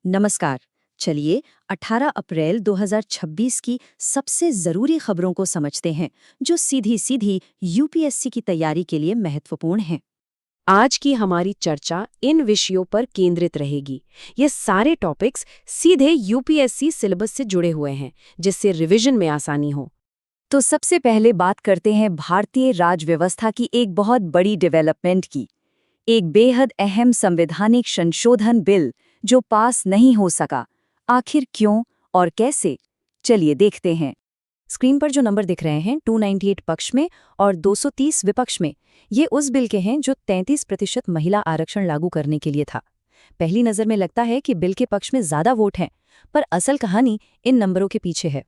नमस्कार। चलिए 18 अप्रैल 2026 की सबसे जरूरी खबरों को समझते हैं जो सीधी सीधी यूपीएससी की तैयारी के लिए महत्वपूर्ण हैं। आज की हमारी चर्चा इन विषयों पर केंद्रित रहेगी। ये सारे टॉपिक्स सीधे यूपीएससी सिलेबस से जुड़े हुए हैं, जिससे रिवीजन में आसानी हो। तो सबसे पहले बात करते हैं भारतीय राज व्यवस्था की एक बहुत बड़ी डेवलपमेंट की। एक बेहद अहम संवैधानिक संशोधन बिल जो पास नहीं हो सका। आखिर क्यों और कैसे? चलिए देखते हैं। स्क्रीन पर जो नंबर दिख रहे हैं 298 पक्ष में और 230 विपक्ष में, ये उस बिल के हैं जो 33% महिला आरक्षण लागू करने के लिए था। पहली नज़र में लगता है कि बिल के पक्ष में ज़्यादा वोट हैं, पर असल कहानी इन नंबरों के पीछे है।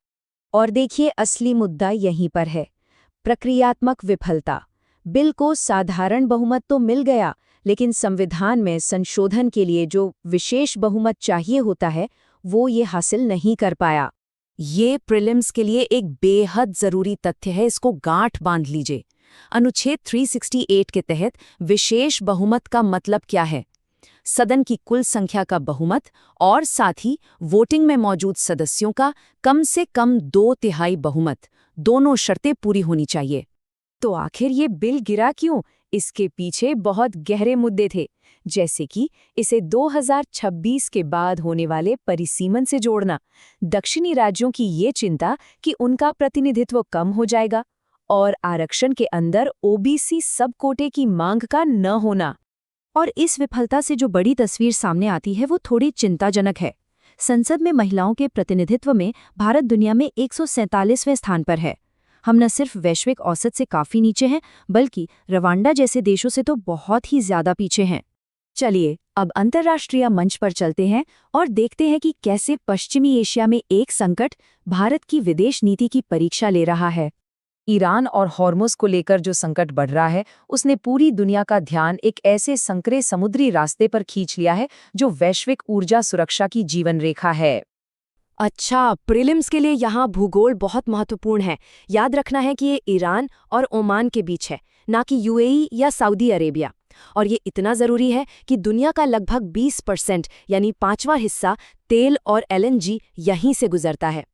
और देखिए असली मुद्दा यहीं पर है, प्रक्रियात्मक विफलता। बिल को साधारण बहुमत तो मिल गया, लेकिन संविधान में संशोधन के लिए जो विशेष बहुमत चाहिए होता है वो ये हासिल नहीं कर पाया। ये प्रीलिम्स के लिए एक बेहद जरूरी तथ्य है, इसको गांठ बांध लीजिए। अनुच्छेद 368 के तहत विशेष बहुमत का मतलब क्या है? सदन की कुल संख्या का बहुमत और साथ ही वोटिंग में मौजूद सदस्यों का कम से कम 2/3 बहुमत, दोनों शर्तें पूरी होनी चाहिए। तो आखिर ये बिल गिरा क्यों? इसके पीछे बहुत गहरे मुद्दे थे, जैसे कि इसे 2026 के बाद होने वाले परिसीमन से जोड़ना, दक्षिणी राज्यों की ये चिंता कि उनका प्रतिनिधित्व कम हो जाएगा, और आरक्षण के अंदर ओबीसी सब कोटे की मांग का न होना। और इस विफलता से जो बड़ी तस्वीर सामने आती है वो थोड़ी चिंताजनक है। संसद में महिलाओं के प्रतिनिधित्व में भारत दुनिया में 147वें स्थान पर है। हम न सिर्फ वैश्विक औसत से काफी नीचे हैं, बल्कि रवांडा जैसे देशों से तो बहुत ही ज्यादा पीछे हैं। चलिए अब अंतर्राष्ट्रीय मंच पर चलते हैं और देखते हैं कि कैसे पश्चिमी एशिया में एक संकट भारत की विदेश नीति की परीक्षा ले रहा है। ईरान और हॉर्मुज़ को लेकर जो संकट बढ़ रहा है, उसने पूरी दुनिया का ध्यान एक ऐसे संकरे समुद्री रास्ते पर खींच लिया है जो वैश्विक ऊर्जा सुरक्षा की जीवन रेखा है। अच्छा, प्रीलिम्स के लिए यहाँ भूगोल बहुत महत्वपूर्ण है। याद रखना है कि ये ईरान और ओमान के बीच है, ना कि यूएई या सऊदी अरेबिया। और ये इतना ज़रूरी है कि दुनिया का लगभग 20% यानी 5वां हिस्सा तेल और एलएनजी यहीं से गुजरता है।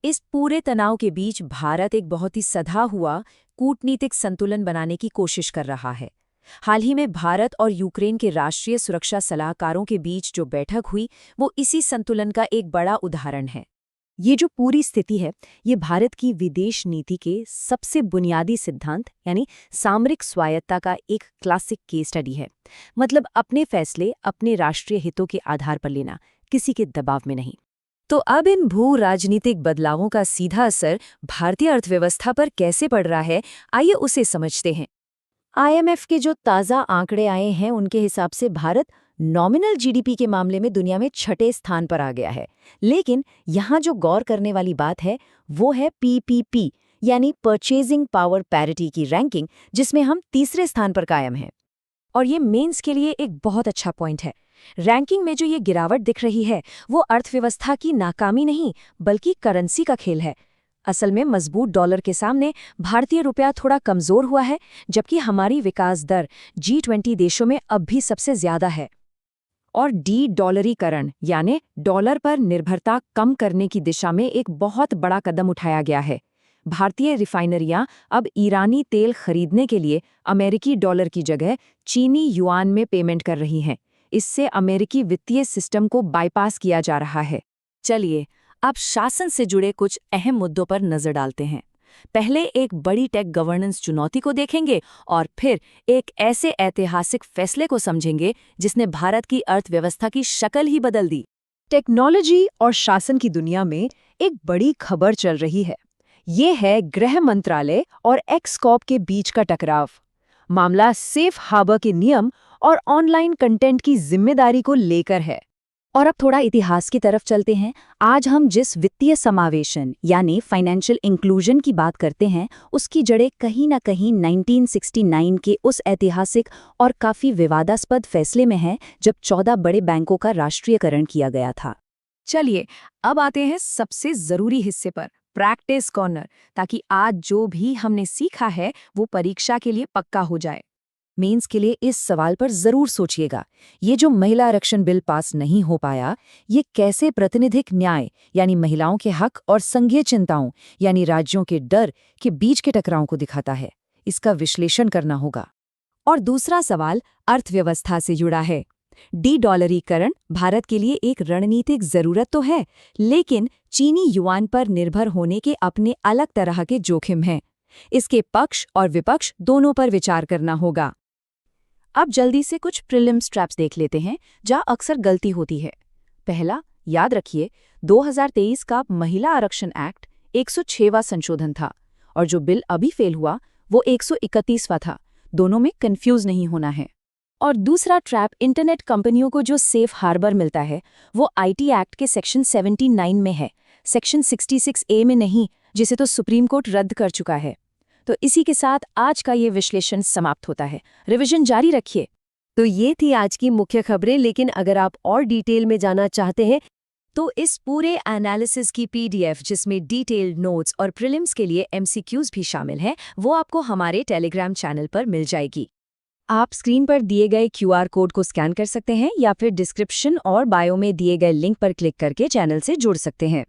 इस पूरे तनाव के बीच भारत एक बहुत ही सधा हुआ कूटनीतिक संतुलन बनाने की कोशिश कर रहा है। हाल ही में भारत और यूक्रेन के राष्ट्रीय सुरक्षा सलाहकारों के बीच जो बैठक हुई, वो इसी संतुलन का एक बड़ा उदाहरण है। ये जो पूरी स्थिति है, ये भारत की विदेश नीति के सबसे बुनियादी सिद्धांत यानी सामरिक स्वायत्ता का एक क्लासिक केस स्टडी है। मतलब अपने फैसले अपने राष्ट्रीय हितों के आधार पर लेना, किसी के दबाव में नहीं। तो अब इन भू राजनीतिक बदलावों का सीधा असर भारतीय अर्थव्यवस्था पर कैसे पड़ रहा है, आइए उसे समझते हैं। आईएमएफ के जो ताज़ा आंकड़े आए हैं, उनके हिसाब से भारत नॉमिनल जीडीपी के मामले में दुनिया में 6ठे स्थान पर आ गया है। लेकिन यहाँ जो गौर करने वाली बात है वो है पीपीपी यानी परचेजिंग पावर पैरिटी की रैंकिंग, जिसमें हम तीसरे स्थान पर कायम हैं। और ये मेंस के लिए एक बहुत अच्छा पॉइंट है। रैंकिंग में जो ये गिरावट दिख रही है वो अर्थव्यवस्था की नाकामी नहीं, बल्कि करेंसी का खेल है। असल में मजबूत डॉलर के सामने भारतीय रुपया थोड़ा कमजोर हुआ है, जबकि हमारी विकास दर G20 देशों में अब भी सबसे ज्यादा है। और डी डॉलरीकरण यानी डॉलर पर निर्भरता कम करने की दिशा में एक बहुत बड़ा कदम उठाया गया है। भारतीय रिफाइनरियां अब ईरानी तेल खरीदने के लिए अमेरिकी डॉलर की जगह चीनी युआन में पेमेंट कर रही हैं। इससे अमेरिकी वित्तीय सिस्टम को बाईपास किया जा रहा है। चलिए अब शासन से जुड़े कुछ अहम मुद्दों पर नजर डालते हैं। पहले एक बड़ी टेक गवर्नेंस चुनौती को देखेंगे और फिर एक ऐसे ऐतिहासिक फैसले को समझेंगे जिसने भारत की अर्थव्यवस्था की शक्ल ही बदल दी। टेक्नोलॉजी और शासन की दुनिया में एक बड़ी खबर चल रही है। ये है गृह मंत्रालय और एक्सकॉर्प के बीच का टकराव। मामला सेफ हार्बर के नियम और ऑनलाइन कंटेंट की जिम्मेदारी को लेकर है। और अब थोड़ा इतिहास की तरफ चलते हैं। आज हम जिस वित्तीय समावेशन यानी फाइनेंशियल इंक्लूजन की बात करते हैं, उसकी जड़ें कहीं ना कहीं 1969 के उस ऐतिहासिक और काफ़ी विवादास्पद फैसले में है जब 14 बड़े बैंकों का राष्ट्रीयकरण किया गया था। चलिए अब आते हैं सबसे ज़रूरी हिस्से पर, प्रैक्टिस कॉर्नर, ताकि आज जो भी हमने सीखा है वो परीक्षा के लिए पक्का हो जाए। मेंस के लिए इस सवाल पर जरूर सोचिएगा, ये जो महिला आरक्षण बिल पास नहीं हो पाया, ये कैसे प्रातिनिधिक न्याय यानी महिलाओं के हक और संघीय चिंताओं यानी राज्यों के डर के बीच के टकराव को दिखाता है, इसका विश्लेषण करना होगा। और दूसरा सवाल अर्थव्यवस्था से जुड़ा है। डी-डॉलरीकरण भारत के लिए एक रणनीतिक जरूरत तो है, लेकिन चीनी युआन पर निर्भर होने के अपने अलग तरह के जोखिम हैं। इसके पक्ष और विपक्ष दोनों पर विचार करना होगा। अब जल्दी से कुछ प्रीलिम्स ट्रैप्स देख लेते हैं जहां अक्सर गलती होती है। पहला, याद रखिए 2023 का महिला आरक्षण एक्ट 106वां संशोधन था और जो बिल अभी फेल हुआ वो 131वां था। दोनों में कंफ्यूज नहीं होना है। और दूसरा ट्रैप, इंटरनेट कंपनियों को जो सेफ हार्बर मिलता है वो आईटी एक्ट के सेक्शन 79 में है, सेक्शन 66A में नहीं, जिसे तो सुप्रीम कोर्ट रद्द कर चुका है। तो इसी के साथ आज का ये विश्लेषण समाप्त होता है। रिवीजन जारी रखिए। तो ये थी आज की मुख्य खबरें, लेकिन अगर आप और डिटेल में जाना चाहते हैं तो इस पूरे एनालिसिस की पीडीएफ, जिसमें डिटेल्ड नोट्स और प्रीलिम्स के लिए एमसीक्यूज भी शामिल हैं, वो आपको हमारे टेलीग्राम चैनल पर मिल जाएगी। आप स्क्रीन पर दिए गए क्यूआर कोड को स्कैन कर सकते हैं या फिर डिस्क्रिप्शन और बायो में दिए गए लिंक पर क्लिक करके चैनल से जुड़ सकते हैं।